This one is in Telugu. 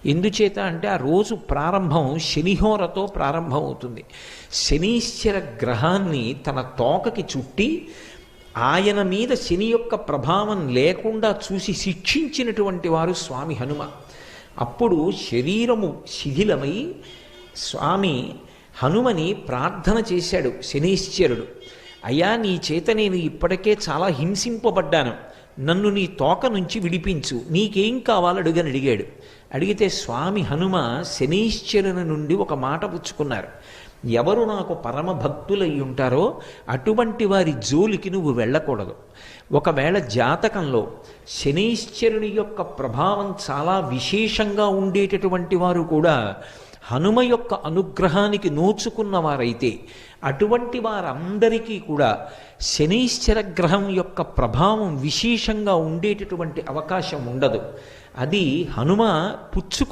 ఎందుచేత అంటే ఆ రోజు ప్రారంభం శనిహోరతో ప్రారంభమవుతుంది. శనీశ్వర గ్రహాన్ని తన తోకకి చుట్టి ఆయన మీద శని యొక్క ప్రభావం లేకుండా చూసి శిక్షించినటువంటి వారు స్వామి హనుమ. అప్పుడు శరీరము శిథిలమై స్వామి హనుమని ప్రార్థన చేశాడు శనీశ్వరుడు. అయ్యా, నీ చేత నేను ఇప్పటికే చాలా హింసింపబడ్డాను, నన్ను నీ తోక నుంచి విడిపించు, నీకేం కావాలో అడుగని అడిగాడు. అడిగితే స్వామి హనుమ శనీశ్వరుని నుండి ఒక మాట పుచ్చుకున్నారు. ఎవరు నాకు పరమ భక్తులై ఉంటారో అటువంటి వారి జోలికి నువ్వు వెళ్ళకూడదు. ఒకవేళ జాతకంలో శనీశ్వరుని యొక్క ప్రభావం చాలా విశేషంగా ఉండేటటువంటి వారు కూడా హనుమ యొక్క అనుగ్రహానికి నోచుకున్న వారైతే అటువంటి వారందరికీ కూడా శనీశ్వర గ్రహం యొక్క ప్రభావం విశేషంగా ఉండేటటువంటి అవకాశం ఉండదు. అది హనుమ పుచ్చుకు